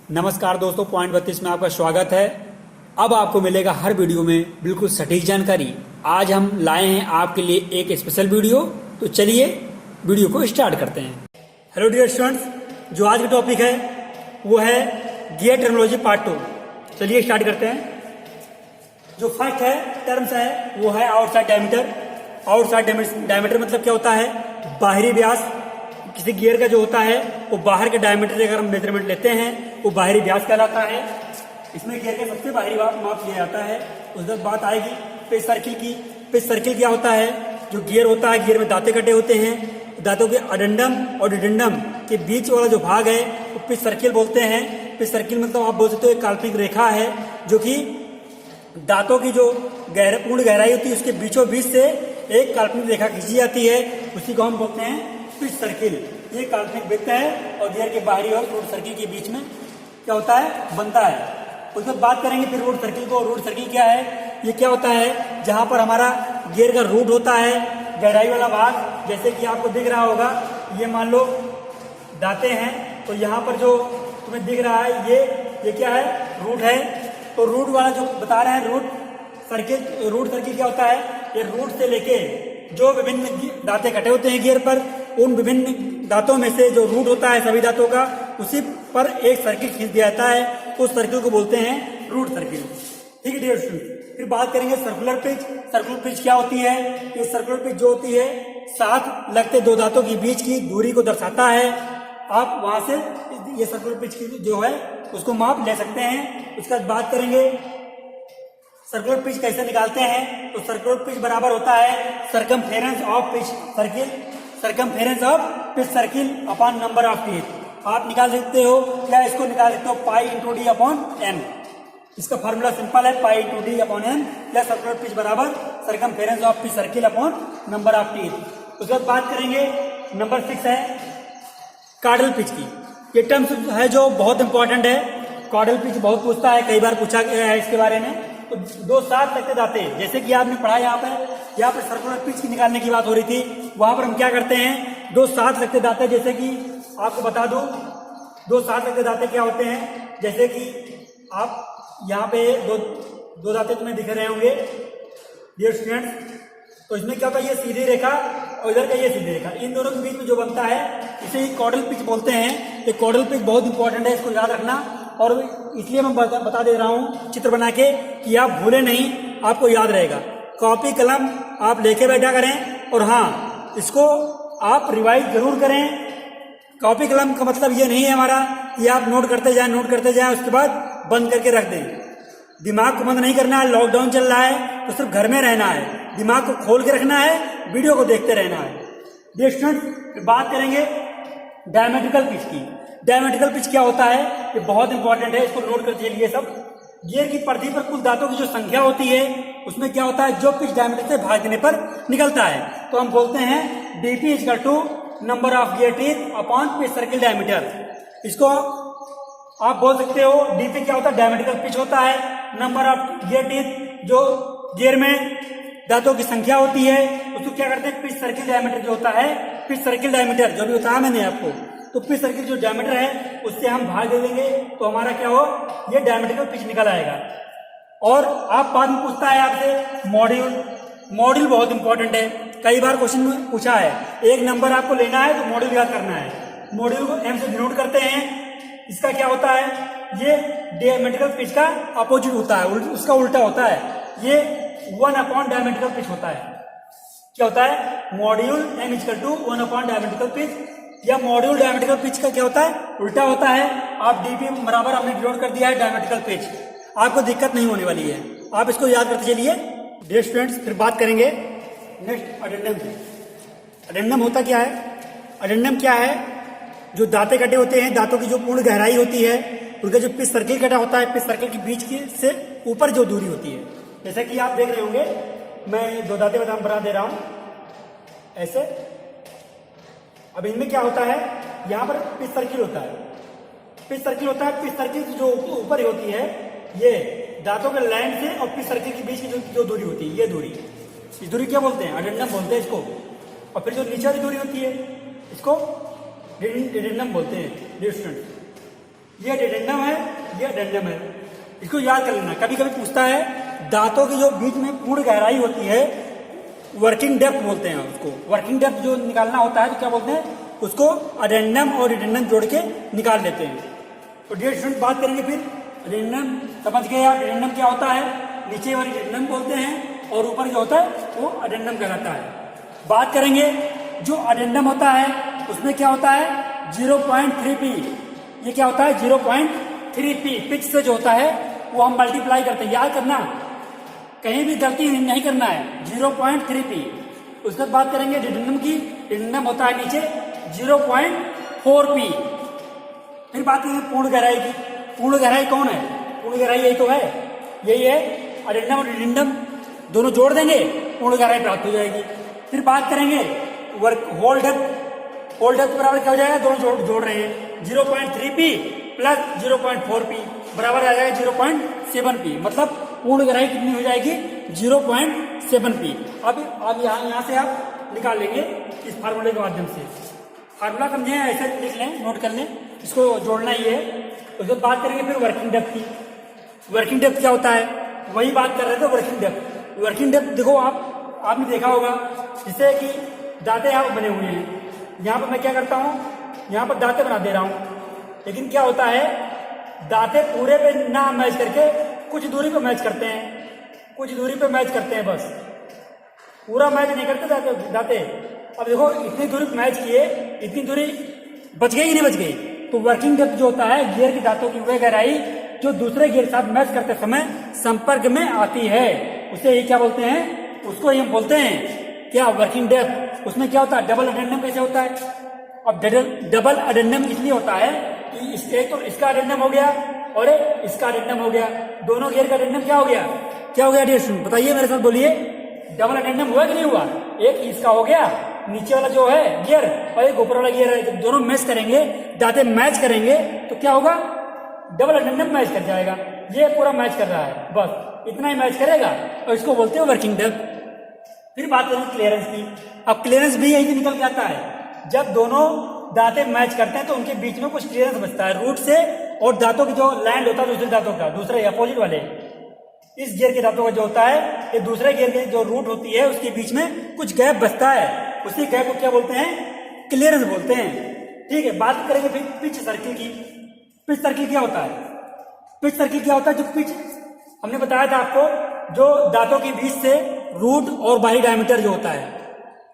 नमस्कार दोस्तों, पॉइंट 32 में आपका स्वागत है। अब आपको मिलेगा हर वीडियो में बिल्कुल सटीक जानकारी। आज हम लाए हैं आपके लिए एक स्पेशल वीडियो, तो चलिए वीडियो को स्टार्ट करते हैं। हेलो डियर स्टूडेंट्स, जो आज का टॉपिक है वो है गियर टर्मिनोलॉजी पार्ट 2। चलिए स्टार्ट करते हैं। जो फर्स्ट है टर्म्स है वो है आउटसाइड डायमीटर। आउटसाइड डायमीटर मतलब क्या होता है? बाहरी व्यास। किसी गियर का जो होता है वो बाहर के डायमीटर से अगर हम मेजरमेंट लेते हैं वो बाहरी व्यास कहलाता है। इसमें गियर का सबसे बाहरी माप लिया जाता है। उसके बाद बात आएगी पिच सर्किल की। पिच सर्किल क्या होता है? जो गियर होता है, गियर में दांते कटे होते हैं। दांतों के अडेंडम और डिडेंडम के बीच वाला जो भाग है वो पिच सर्किल बोलते हैं। पिच सर्किल मतलब आप बोल सकते हो एक काल्पनिक रेखा है जो कि दांतों की जो पूर्ण गहराई होती है उसके बीचों बीच से एक काल्पनिक रेखा खींची जाती है, उसी को हम बोलते हैं पिच सर्किल। ये काल्पनिक वृत्त है और गियर के बाहरी और रूट सर्किल के बीच में क्या होता है? बनता है। उसके बाद बात करेंगे फिर रूट सर्किल को। रूट सर्किल क्या है? ये क्या होता है? जहां पर हमारा गियर का रूट होता है, गहराई वाला भाग, जैसे कि आपको दिख रहा होगा, ये मान लो दांते हैं, तो यहाँ पर जो तुम्हें दिख रहा है ये क्या है? रूट है। तो रूट वाला जो बता रहे हैं रूट सर्किल क्या होता है? ये रूट से लेके जो विभिन्न दांते कटे होते हैं गियर पर, उन विभिन्न दांतों में से जो रूट होता है सभी दांतों का, उसी पर एक सर्किल खींच दिया जाता है। उस सर्किल को बोलते हैं रूट सर्किल। ठीक है डियर स्टूडेंट। फिर बात करेंगे सर्कुलर पिच। सर्कुलर पिच क्या होती है? ये सर्कुलर पिच जो होती है साथ लगते दो दांतों के बीच की दूरी को दर्शाता है। आप वहां से ये सर्कुलर पिच की जो है उसको माप ले सकते हैं। उसके बाद बात करेंगे सर्कुलर पिच कैसे निकालते हैं। तो सर्कुलर पिच बराबर होता है circumference of pitch circle, circumference of pitch circle upon number of teeth. आप निकाल सकते हो या इसको निकाल सकते हो pi into D upon N. इसका फॉर्मूला सिंपल है, pi into D upon N या सर्कुलर पिच बराबर circumference of pitch circle upon number of teeth. उसके बाद बात करेंगे नंबर 6 है कार्डल पिच की। ये टर्म्स है जो बहुत इंपॉर्टेंट है। कार्डल पिच बहुत पूछता है, कई बार पूछा गया है इसके बारे में। तो दो साथ लगते दांते, जैसे कि आपने पढ़ा यहाँ पर सर्कुलर पिच की निकालने की बात हो रही थी, वहां पर हम क्या करते हैं? दो साथ लगते दांते, जैसे कि आपको बता दूं दो साथ लगते दांते क्या होते हैं। जैसे कि आप यहाँ पे दो दांते तुम्हें दिख रहे होंगे डियर स्टूडेंट्स। तो इसमें क्या होता है? ये सीधी रेखा और इधर का ये सीधी रेखा, इन दोनों के बीच में जो बनता है इसे ही कॉर्डल पिच बोलते हैं। ये कॉर्डल पिच बहुत इंपॉर्टेंट है, इसको याद रखना। और इसलिए मैं बता दे रहा हूं चित्र बना के कि आप भूले नहीं, आपको याद रहेगा। कॉपी कलम आप लेके बैठा करें और हाँ, इसको आप रिवाइज जरूर करें। कॉपी कलम का मतलब ये नहीं है हमारा कि आप नोट करते जाएं उसके बाद बंद करके रख दें। दिमाग को बंद नहीं करना है। लॉकडाउन चल रहा है तो सिर्फ घर में रहना है, दिमाग को खोल के रखना है, वीडियो को देखते रहना है। डियर स्टूडेंट्स, बात करेंगे डायमेट्रिकल पिच की। डायमेट्रिकल पिच क्या होता है? ये बहुत इंपॉर्टेंट है, इसको नोट कर चलिए सब। गियर की परिधि पर कुल दांतों की जो संख्या होती है उसमें क्या होता है? जो पिच डायमीटर से भाग देने पर निकलता है, तो हम बोलते हैं DP equal to number of gear teeth upon pitch circle diameter. इसको आप बोल सकते हो डीपी क्या होता है? डायमेट्रिकल पिच होता है। नंबर ऑफ गियर टीथ, जो गियर में दांतों की संख्या होती है, उसको क्या करते हैं? पिच सर्किल डायमीटर जो होता है, पिच सर्किल डायमीटर जो भी बताया मैंने आपको, तो पिच सर्किल जो डायमीटर है उससे हम भाग दे देंगे तो हमारा क्या हो? ये डायमेट्रिकल पिच निकल आएगा। और आप बाद में पूछता है आपसे मॉड्यूल। मॉड्यूल बहुत इंपॉर्टेंट है, कई बार क्वेश्चन में पूछा है। एक नंबर आपको लेना है तो मॉड्यूल याद करना है। मॉड्यूल को एम से डिनोट करते हैं। इसका क्या होता है? ये डायमेट्रिकल पिच का अपोजिट होता है, उसका उल्टा होता है। ये 1 अपॉन डायमेट्रिकल पिच होता है। क्या होता है? Module M equal to 1 upon diametrical pitch, या मॉड्यूल डायमेट्रिकल पिच का क्या होता है? उल्टा होता है। आप डीपी बराबर हमने डिनोट कर दिया है डायमेट्रिकल पिच, आपको दिक्कत नहीं होने वाली है, आप इसको याद करते चलिए। डियर स्टूडेंट्स, फिर बात करेंगे नेक्स्ट अडेंडम की। अडेंडम होता क्या है? अडेंडम क्या है? जो दांते कटे होते हैं, दांतों की जो पूर्ण गहराई होती है, उनका जो पिच सर्किल कटा होता है, पिच सर्किल के बीच की से ऊपर जो दूरी होती है, जैसे कि आप देख रहे होंगे, मैं दो दांते बना दे रहा हूं ऐसे। अब इनमें क्या होता है? यहाँ पर पिच सर्किल होता है, पिच सर्किल होता है। पिच सर्किल जो ऊपर होती है, ये दांतों के लाइन से और पिच सर्किल के बीच की जो दूरी होती है, ये दूरी, इस दूरी क्या बोलते हैं? अडेंडम बोलते हैं इसको। और फिर जो नीचे वाली दूरी होती है इसको डिडेंडम बोलते हैं। डियर स्टूडेंट, ये एडेंडम है, ये एडेंडम है। इसको याद कर लेना। कभी कभी पूछता है दांतों की जो बीच में पूर्ण गहराई होती है, वर्किंग डेप्थ बोलते हैं उसको। वर्किंग डेप्थ जो निकालना होता है तो क्या बोलते हैं उसको, एडेंडम और एडेंडम जोड़ के निकाल लेते हैं। तो डियर स्टूडेंट बात करेंगे फिर एडेंडम। समझ गए आप एडेंडम क्या होता है? नीचे वाली एडेंडम बोलते हैं और ऊपर जो होता है वो एडेंडम कहलाता है। बात करेंगे जो एडेंडम होता है उसमें क्या होता है 0.3p। ये क्या होता है 0.3p। पिच से जो होता है वो हम मल्टीप्लाई करते हैं, याद करना, कहीं भी गलती नहीं करना है। 0.3p। उसके बाद बात करेंगे एडेंडम की। एडेंडम होता है नीचे 0.4p। फिर बात करेंगे पूर्ण गहराई की। पूर्ण गहराई कौन है? पूर्ण गहराई यही तो है, यही है। एडेंडम और एडेंडम दोनों जोड़ देंगे, पूर्ण गहराई प्राप्त हो जाएगी। फिर बात करेंगे होल डेप्थ। होल डेप्थ बराबर क्या हो जाएगा? दोनों जोड़ रहे हैं, 0.3p प्लस 0.4p बराबर आ जाएगा 0.7p। मतलब पूर्ण गहराई कितनी हो जाएगी 0.7p। अब यहाँ से आप निकाल लेंगे इस फार्मूले के माध्यम से। फार्मूला समझे, ऐसे लिख लें, नोट कर लें, इसको जोड़ना ही है। उसके बाद बात करेंगे फिर वर्किंग डेप्थ की। वर्किंग डेप्थ क्या होता है? वही बात कर रहे थे वर्किंग डेप्थ। वर्किंग डेप्थ देखो आपने देखा होगा, जिससे कि दांते यहाँ पर बने हुए हैं। यहाँ पर मैं क्या करता हूँ, यहाँ पर दांते बना दे रहा हूँ, लेकिन क्या होता है दांते पूरे पे ना मैच करके कुछ दूरी पे मैच करते हैं, कुछ दूरी पे मैच करते हैं, बस पूरा मैच नहीं करते दांते। अब देखो इतनी दूरी मैच किए, इतनी दूरी बच गई कि नहीं बच गई? तो वर्किंग डेप्थ जो होता है गियर की दांतों की वह गहराई जो दूसरे गियर के साथ मैच करते समय संपर्क में आती है, उसे ही क्या बोलते हैं? उसको ही हम बोलते हैं क्या? Working depth. उसमें क्या होता है डबल एडेंडम कैसे होता है? अब डबल एडेंडम इसलिए होता है कि एक तो इसका एडेंडम हो गया और इसका एडेंडम हो गया, दोनों गियर का एडेंडम क्या हो गया? क्या हो गया डियर स्टूडेंट? बताइए मेरे साथ, बोलिए। डबल एडेंडम हुआ कि नहीं हुआ? एक इसका हो गया नीचे वाला जो है गियर और एक ऊपर वाला गियर है, जब दोनों मैच करेंगे, दांते मैच करेंगे तो क्या होगा? डबल एडेंडम मैच कर जाएगा। ये पूरा मैच कर रहा है, बस इतना ही मैच करेगा और इसको बोलते हैं वर्किंग डेप्थ। फिर बात करें क्लियरेंस की। अब क्लियरेंस भी यही निकल के आता है, जब दोनों दांते मैच करते हैं तो उनके बीच में कुछ क्लियरेंस बचता है रूट से, और दांतों की जो लैंड होता है दूसरे दांतों का, दूसरे अपोजिट वाले इस गियर के दांतों का जो होता है, ये दूसरे गियर की जो रूट होती है उसके बीच में कुछ गैप बचता है, उसी गैप को क्या बोलते हैं? क्लियरेंस बोलते हैं। ठीक है, बात करेंगे फिर पिच सर्किल की। पिच सर्किल क्या होता है? पिच सर्किल क्या होता है? जो पिच हमने बताया था आपको, जो दांतों के बीच से रूट और बाहरी डायमीटर जो होता है,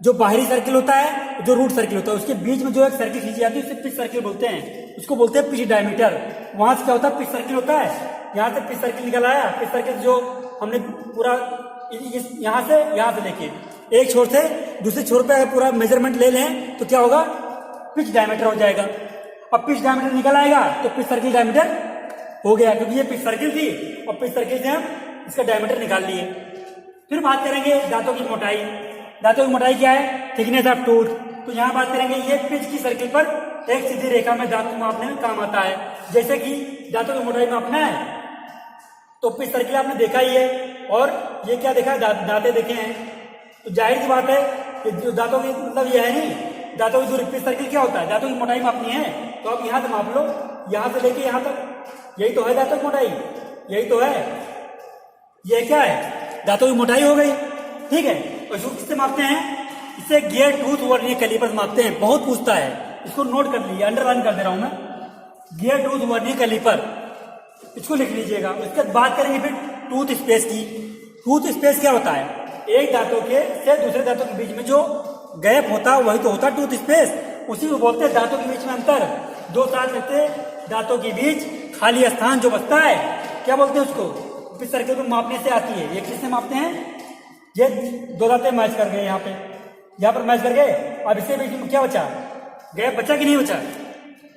जो बाहरी सर्किल होता है, जो रूट सर्किल होता है, उसके बीच में जो एक सर्किल खींची जाती है उसे पिच सर्किल बोलते हैं। उसको बोलते हैं पिच डायमीटर। वहां से क्या होता है? पिच सर्किल होता है। यहाँ से पिच सर्किल निकल आया। पिच सर्किल जो हमने पूरा यहाँ से लेके एक छोर से दूसरे छोर पे अगर पूरा मेजरमेंट ले लें तो क्या होगा? पिच डायमीटर हो जाएगा। अब पिच डायमीटर निकल आएगा तो पिच सर्किल डायमीटर हो गया, क्योंकि ये पिच सर्किल थी और पिच सर्किल से हम इसका डायमीटर निकाल लिए। फिर बात करेंगे दांतों की मोटाई। दांतों की मोटाई क्या है? Thickness of tooth. तो यहाँ बात करेंगे ये पिच की सर्किल पर एक सीधी रेखा में दांत को मापने में काम आता है। जैसे कि दांतों की मोटाई मापना है तो पिच सर्किल आपने देखा ही है, और ये क्या देखा है? दांते देखे हैं। तो जाहिर सी बात है कि जो दांतों की मतलब ये है नहीं, दांतों की दूरी, पिच सर्किल क्या होता है? दांतों की मोटाई मापनी है तो आप यहाँ से माप लो, यहाँ से लेके यहाँ तक, यही तो है दांतों की मोटाई, यही तो है। ये क्या है? दांतों की मोटाई हो गई। ठीक है, और इसको किससे मापते हैं? इसे गियर टूथ वर्नियर कैलिपर मापते हैं। बहुत पूछता है, इसको नोट कर लीजिए, अंडरलाइन कर दे रहा हूं मैं। गियर टूथ वर्नियर कैलिपर, इसको लिख लीजिएगा। उसके बाद बात करेंगे फिर टूथ स्पेस की। टूथ स्पेस क्या होता है? एक दांतों के से दूसरे दांतों के बीच में जो गैप होता है वही तो होता है टूथ स्पेस। उसी को बोलते हैं दांतों के बीच में अंतर। दो साथ रहते दांतों के बीच खाली स्थान जो बचता है, क्या बोलते हैं उसको? पिच सर्किल को मापने से आती है। ये किससे मापते हैं? ये दो दांतें मैच कर गए, यहाँ पर मैच कर गए। अब इसके बीच में क्या बचा? गैप बचा कि नहीं बचा?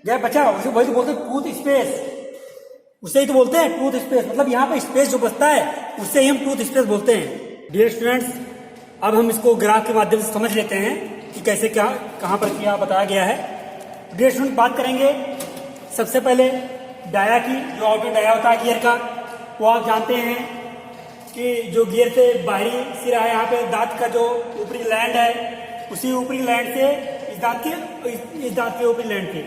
गैप बचा, उसे वही तो बोलते हैं टूथ स्पेस। उसे ही तो बोलते हैं टूथ स्पेस। मतलब यहाँ पे स्पेस जो बचता है उससे ही हम टूथ स्पेस बोलते हैं। डियर स्टूडेंट्स, अब हम इसको ग्राफ के माध्यम से समझ लेते हैं कि कैसे क्या कहाँ पर क्या बताया गया है। डियर स्टूडेंट, बात करेंगे सबसे पहले डाया की। जो आउटर डाया होता है गियर का, वो आप जानते हैं कि जो गियर से बाहरी सिरा है, यहाँ पे दांत का जो ऊपरी लैंड है, उसी ऊपरी लैंड से इस दांत के ऊपरी लैंड के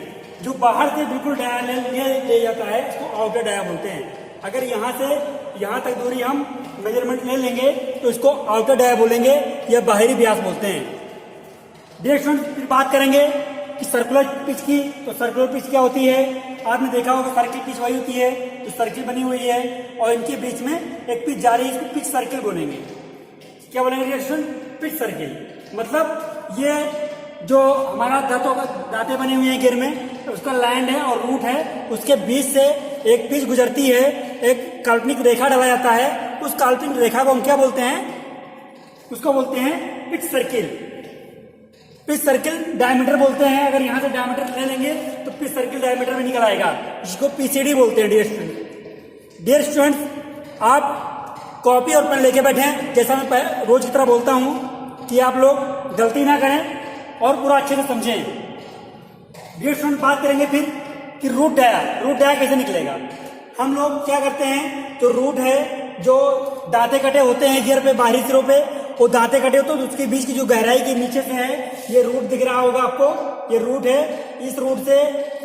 जो बाहर से बिल्कुल डाया ले जाता है इसको आउटर डाया बोलते हैं। अगर यहाँ से यहाँ तक दूरी हम मेजरमेंट ले लेंगे तो इसको आउटर डाया बोलेंगे या बाहरी व्यास बोलते हैं। डियर स्टूडेंट, फिर बात करेंगे कि सर्कुलर पिच की। तो सर्कुलर पिच क्या होती है? आपने देखा होगा सर्किल पिच वही होती है जो सर्किल बनी हुई है और इनके बीच में एक पिच जा रही है, इसको पिच सर्किल बोलेंगे। क्या बोलेंगे डियर स्टूडेंट? Pitch circle. मतलब ये जो हमारा दांते बने हुए हैं गियर में, तो उसका लैंड है और रूट है, उसके बीच से एक पिच गुजरती है, एक काल्पनिक रेखा डाला जाता है। उस काल्पनिक रेखा को हम क्या बोलते हैं? उसको बोलते हैं pitch circle. Pitch circle diameter बोलते हैं। अगर यहां से डायमीटर ले लेंगे तो पिच सर्किल डायमीटर में निकल आएगा, जिसको पीसीडी बोलते हैं। डियर स्टूडेंट, डियर स्टूडेंट्स, आप कॉपी और पेन लेके बैठे हैं। जैसा मैं रोज की तरह बोलता हूं कि आप लोग गलती ना करें और पूरा अच्छे से समझें। डियर स्टूडेंट, बात करेंगे फिर कि रूट डाया कैसे निकलेगा। हम लोग क्या करते हैं, जो रूट है, जो दांते कटे होते हैं गियर पे बाहरी सिरों पे, वो दांते कटे होते हैं, तो उसके बीच की जो गहराई के नीचे से है, ये रूट दिख रहा होगा आपको, ये रूट है। इस रूट से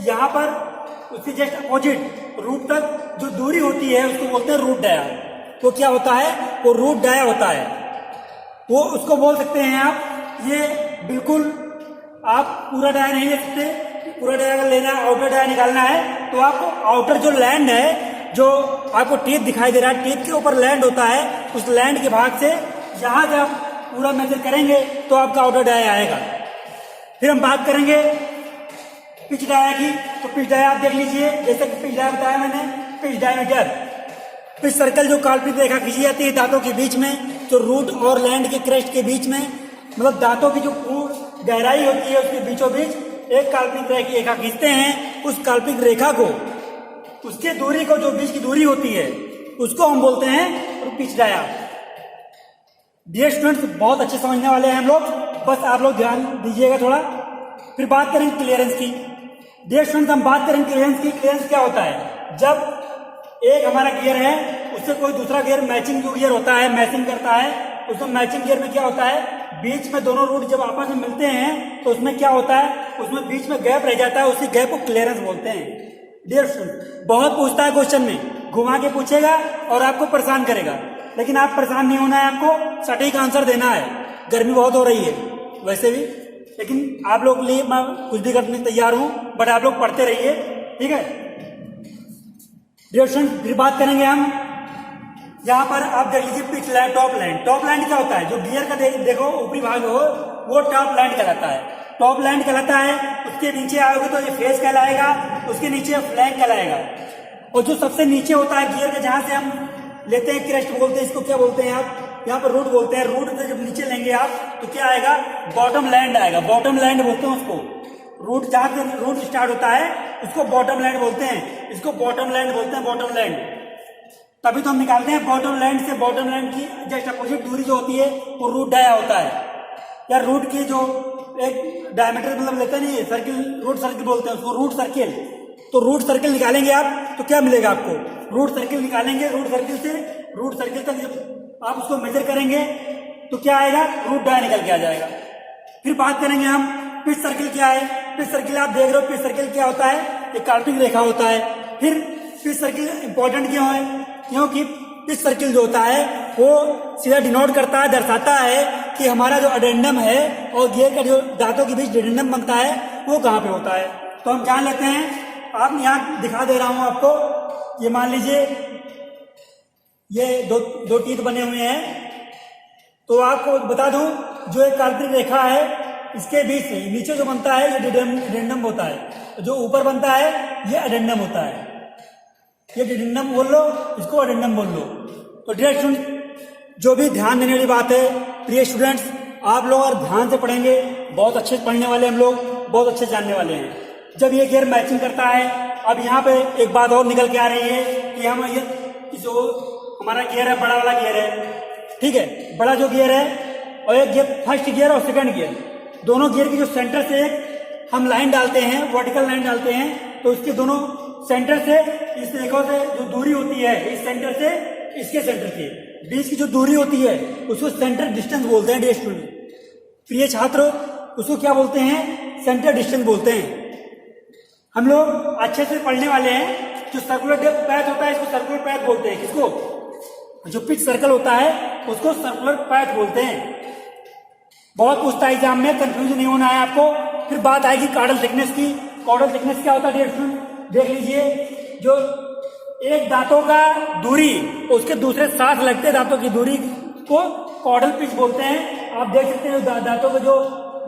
यहाँ पर उसके जस्ट अपोजिट रूट तक जो दूरी होती है उसको बोलते हैं रूट डाया। तो क्या होता है? वो रूट डाया होता है। वो उसको बोल सकते हैं आप, ये बिल्कुल आप पूरा डाया नहीं ले सकते। पूरा डाया अगर लेना है, आउटर डाया निकालना है, तो आपको आउटर जो लैंड है, जो आपको टीथ दिखाई दे रहा है, टीथ के ऊपर लैंड होता है, उस लैंड के भाग से यहां से आप पूरा मेजर करेंगे तो आपका आउटर डाया आएगा। फिर हम बात करेंगे पिच डाया की। तो पिच डाया आप देख लीजिए, जैसे कि पिच डाया बताया मैंने, पिच डायमीटर। पिच सर्कल जो काल्पनिक रेखा खींची जाती है दांतों के बीच में, जो रूट और लैंड के क्रेस्ट के बीच में, मतलब दांतों की जो गहराई होती है उसके बीचों बीच एक काल्पनिक रेखा खींचते हैं। उस काल्पनिक रेखा को, उसके दूरी को, जो बीच की दूरी होती है, उसको हम बोलते हैं पिच डाया। डियर स्टूडेंट्स, बहुत अच्छे समझने वाले हैं हम लोग, बस आप लोग ध्यान दीजिएगा थोड़ा। फिर बात करेंगे क्लियरेंस की। डियर स्टूडेंट्स, हम बात करेंगे क्लियरेंस की। क्लियरेंस क्या होता है? जब एक हमारा गियर है, उससे कोई दूसरा गियर मैचिंग जो गियर होता है, मैचिंग करता है, उसमें मैचिंग गियर में क्या होता है, बीच में दोनों रूट जब आपस में मिलते हैं तो उसमें क्या होता है, उसमें बीच में गैप रह जाता है, उसी गैप को क्लियरेंस बोलते हैं। डियर स्टूडेंट, बहुत पूछता है क्वेश्चन में, घुमा के पूछेगा और आपको परेशान करेगा, लेकिन आप परेशान नहीं होना है, आपको सटीक आंसर देना है। गर्मी बहुत हो रही है वैसे भी, लेकिन आप लोग के लिए मैं कुछ भी करने तैयार हूं, बट आप लोग पढ़ते रहिए, ठीक है। डियर स्टूडेंट, फिर बात करेंगे हम, यहाँ पर आप देख लीजिए pitch land, top land. Top land क्या होता है? जो गियर का देखो ऊपरी भाग हो, वो टॉप लैंड कहलाता है। टॉप लैंड कहलाता है। उसके नीचे आओगे तो ये फेस कहलाएगा, उसके नीचे फ्लैंक कहलाएगा। और जो सबसे नीचे होता है गियर का, जहां से हम लेते हैं क्रेस्ट बोलते हैं, इसको क्या बोलते हैं आप? यहाँ पर रूट बोलते हैं। रूट से जब नीचे लेंगे आप तो क्या आएगा? बॉटम लैंड आएगा। बॉटम लैंड बोलते हैं उसको। रूट जहां से रूट स्टार्ट होता है उसको बॉटम लैंड बोलते हैं। इसको बॉटम लैंड बोलते हैं, बॉटम लैंड। तभी तो हम निकालते हैं बॉटम लैंड से बॉटम लैंड की जस्ट अपोजिट दूरी जो होती है वो रूट डाया होता है। या रूट की जो एक डायमीटर मतलब लेते नहीं, सर्किल, रूट सर्किल बोलते हैं उसको, रूट सर्किल। तो रूट सर्किल निकालेंगे आप तो क्या मिलेगा आपको? रूट सर्किल निकालेंगे। रूट सर्किल तक जब आप उसको मेजर करेंगे तो क्या आएगा? रूट डाया निकल के आ जाएगा। फिर बात करेंगे हम पिच सर्किल क्या है। पिच सर्किल आप देख रहे हो, पिच सर्किल क्या होता है? एक काल्पनिक रेखा होता है। फिर पिच सर्किल इंपॉर्टेंट क्यों है? क्योंकि पिच सर्किल जो होता है वो सीधा डिनोट करता है, दर्शाता है कि हमारा जो अडेंडम है और गियर का जो दांतों के बीच अडेंडम बनता है वो कहाँ पे होता है। तो हम जान लेते हैं। आप यहाँ दिखा दे रहा हूं आपको, ये मान लीजिए ये दो टीथ बने हुए हैं। तो आपको बता दूं, जो एक काल्पनिक रेखा है इसके बीच से नीचे जो बनता है ये डिडेंडम होता है, जो ऊपर बनता है ये अडेंडम होता है। ये डिडेंडम बोल लो, इसको अडेंडम बोल लो। तो डियर स्टूडेंट, जो भी ध्यान देने वाली बात है, प्रिय स्टूडेंट्स, आप लोग अगर ध्यान से पढ़ेंगे, बहुत अच्छे पढ़ने वाले हम लोग, बहुत अच्छे जानने वाले हैं। जब ये गियर मैचिंग करता है, अब यहाँ पे एक बात और निकल के आ रही है कि हम ये जो हमारा गियर है, बड़ा वाला गियर है, ठीक है, बड़ा जो गियर है और एक गियर, फर्स्ट गियर और सेकंड गियर, दोनों गियर की जो सेंटर से हम लाइन डालते हैं, वर्टिकल लाइन डालते हैं, तो इसके दोनों सेंटर से इस रेखा से जो दूरी होती है, इस सेंटर से इसके सेंटर के बीच की जो दूरी होती है उसको सेंटर डिस्टेंस बोलते हैं। डियर स्टूडेंट, प्रिय छात्र, उसको क्या बोलते हैं? सेंटर डिस्टेंस बोलते हैं। हम लोग अच्छे से पढ़ने वाले हैं। जो सर्कुलर पैथ होता है इसको सर्कुलर पैथ बोलते हैं। किसको? जो पिच सर्कल होता है उसको सर्कुलर पैथ बोलते हैं। बहुत पूछता है एग्जाम में, कंफ्यूजन नहीं होना है आपको। फिर बात आएगी कॉर्डल थिकनेस की। कॉर्डल थिकनेस क्या होता है देख लीजिए, जो एक दांतों का दूरी उसके दूसरे साथ लगते दांतों की दूरी को कॉर्डल पिच बोलते हैं। आप देख सकते हैं दांतों को जो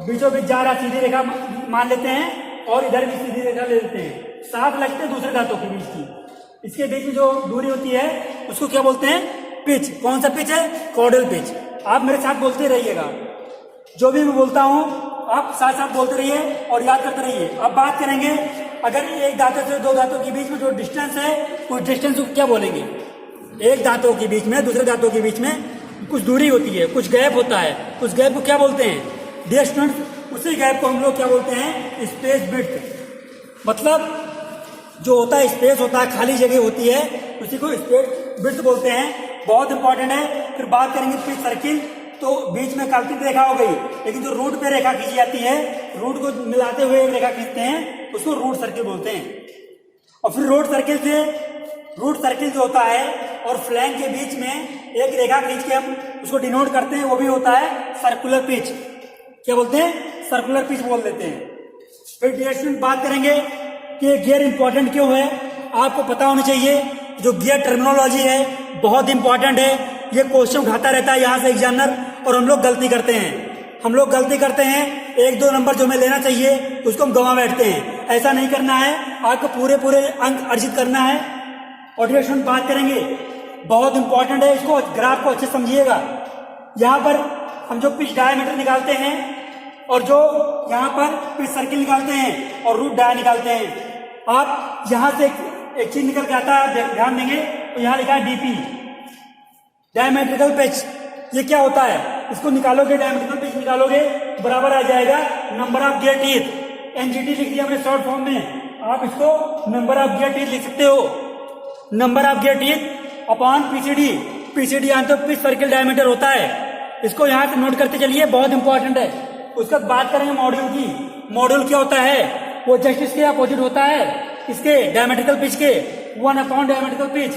बीचों बीच जा रहा सीधी रेखा मान लेते हैं और इधर भी सीधी रेखा ले लेते हैं, साथ लगते हैं दूसरे दांतों के बीच की। इसके बीच में जो दूरी होती है उसको क्या बोलते हैं? पिच। कौन सा पिच है? Chordal pitch. आप मेरे साथ बोलते रहिएगा, जो भी मैं बोलता हूं आप साथ साथ बोलते रहिए और याद करते रहिए। अब बात करेंगे, अगर एक दांतों से दो दांतों के बीच में जो डिस्टेंस है उस डिस्टेंस को क्या बोलेंगे? एक दांतों के बीच में दूसरे दांतों के बीच में कुछ दूरी होती है, कुछ गैप होता है, उस गैप को क्या बोलते हैं? डियर स्टूडेंट्स, उसी गैप को हम लोग क्या बोलते हैं? Space width. मतलब जो होता है स्पेस होता है, खाली जगह होती है, उसी को स्पेस विड्थ बोलते हैं। बहुत इंपॉर्टेंट है। फिर बात करेंगे पिच सर्किल, तो बीच में काल्पनिक रेखा हो गई, लेकिन जो रूट पे रेखा खींची जाती है, रूट को मिलाते हुए एक रेखा खींचते हैं, उसको रूट सर्किल बोलते हैं। और फिर रूट सर्किल जो होता है और फ्लैंक के बीच में एक रेखा खींच के हम उसको डिनोट करते हैं, वो भी होता है सर्कुलर पिच। क्या बोलते हैं? सर्कुलर पिच बोल देते हैं। फिर डियर बात करेंगे कि गियर इंपॉर्टेंट क्यों है। आपको पता होना चाहिए, जो गियर टर्मिनोलॉजी है बहुत इंपॉर्टेंट है। ये क्वेश्चन उठाता रहता है यहाँ से एग्जामिनर, और हम लोग गलती करते हैं। एक दो नंबर जो हमें लेना चाहिए उसको हम गंवा बैठते हैं। ऐसा नहीं करना है, आपको पूरे अंक अर्जित करना है। और डियर बात करेंगे, बहुत इंपॉर्टेंट है, इसको ग्राफ को अच्छे समझिएगा। यहाँ पर हम जो पिच डायमीटर निकालते हैं और जो यहाँ पर पिच सर्किल निकालते हैं और रूट डाया निकालते हैं, आप यहाँ से एक चीज निकल के आता है, ध्यान देंगे तो यहाँ लिखा है डीपी, डायमेट्रिकल पिच। ये क्या होता है? इसको निकालोगे, डायमेट्रिकल पिच निकालोगे, बराबर आ जाएगा number of gear teeth. NGT लिख दिया हमने शॉर्ट फॉर्म में, आप इसको नंबर ऑफ गियर टीथ लिख सकते हो। Number of gear teeth upon PCD. PCD answer pitch circle diameter होता है। इसको यहाँ से नोट करते चलिए, बहुत इंपॉर्टेंट है। उसके बाद बात करेंगे मॉड्यूल की। मॉड्यूल क्या होता है? वो जस्ट इसके अपोजिट होता है, इसके डायमेट्रिकल पिच के, 1 अपॉन डायमेट्रिकल पिच।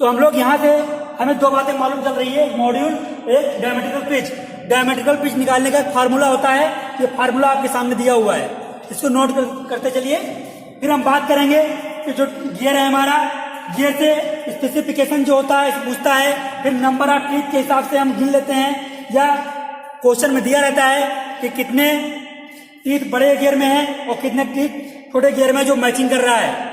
तो हम लोग यहाँ से हमें दो बातें मालूम चल रही है, एक मॉड्यूल, एक डायमेट्रिकल पिच। डायमेट्रिकल पिच निकालने का एक फार्मूला होता है, ये फार्मूला आपके सामने दिया हुआ है, इसको नोट करते चलिए। फिर हम बात करेंगे कि जो गियर है हमारा, गियर से स्पेसिफिकेशन जो होता है पूछता है। फिर नंबर ऑफ टीथ के हिसाब से हम गिन लेते हैं, या क्वेश्चन में दिया रहता है कि कितने टीथ बड़े गियर में है और कितने टीथ छोटे गियर में, जो मैचिंग कर रहा है।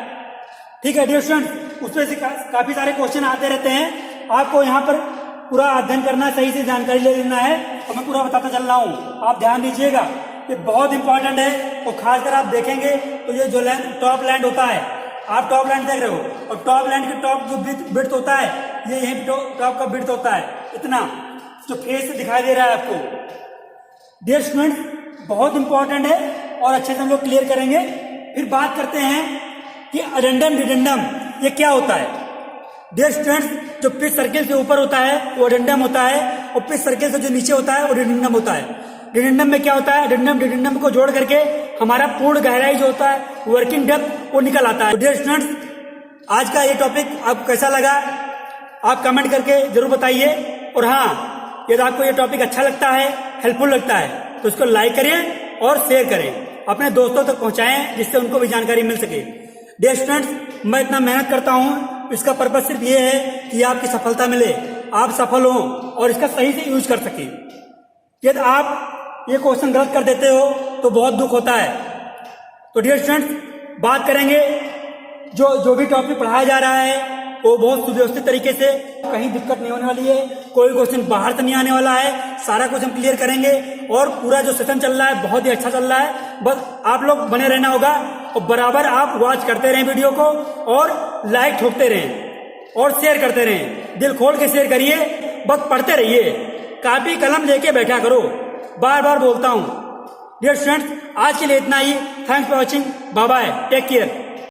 ठीक है डियर स्टूडेंट, उसमें से काफी सारे क्वेश्चन आते रहते हैं। आपको यहाँ पर पूरा अध्ययन करना, सही से जानकारी ले लेना है, और मैं पूरा बताता चल रहा हूँ, आप ध्यान दीजिएगा, ये बहुत इंपॉर्टेंट है। और खासकर आप देखेंगे तो ये जो टॉप लैंड होता है, आप टॉप लैंड देख रहे हो, और टॉप लैंड के टॉप जो बिड्थ होता है, ये यही टॉप का बिड्थ होता है, इतना जो फेस से दिखाई दे रहा है आपको। डियर स्टूडेंट, बहुत इंपॉर्टेंट है और अच्छे से हम लोग क्लियर करेंगे। फिर बात करते हैं कि अडेंडम डिडेंडम ये क्या होता है। डियर स्टूडेंट्स, जो पिच सर्किल से ऊपर होता है वो अडेंडम होता है, और पिच सर्किल से जो नीचे होता है वो डिडेंडम होता है। डिडेंडम में क्या होता है? अडेंडम डिडेंडम को जोड़ करके हमारा पूर्ण गहराई जो होता है, वर्किंग डेप्थ, वो निकल आता है। डियर स्टूडेंट्स, आज का ये टॉपिक आपको कैसा लगा आप कमेंट करके जरूर बताइए। और हाँ, यदि आपको ये टॉपिक अच्छा लगता है, हेल्पफुल लगता है, तो इसको लाइक करिए और शेयर करें, अपने दोस्तों तक पहुंचाएं, जिससे उनको भी जानकारी मिल सके। डियर स्टूडेंट्स, मैं इतना मेहनत करता हूं, इसका पर्पज सिर्फ ये है कि आपकी सफलता मिले, आप सफल हो और इसका सही से यूज कर सके। यदि आप ये क्वेश्चन गलत कर देते हो तो बहुत दुख होता है। तो डियर स्टूडेंट्स, बात करेंगे जो भी टॉपिक पढ़ाया जा रहा है वो बहुत सुव्यवस्थित तरीके से, कहीं दिक्कत नहीं होने वाली है, कोई क्वेश्चन बाहर से नहीं आने वाला है, सारा क्वेश्चन क्लियर करेंगे। और पूरा जो सेशन चल रहा है बहुत ही अच्छा चल रहा है, बस आप लोग बने रहना होगा और बराबर आप वॉच करते रहें वीडियो को, और लाइक ठोकते रहें और शेयर करते रहें, दिल खोल के शेयर करिए, बस पढ़ते रहिए, कॉपी कलम लेके बैठा करो, बार बार बोलता हूँ। डियर स्टूडेंट्स, आज के लिए इतना ही। Thanks for watching, bye bye, take care.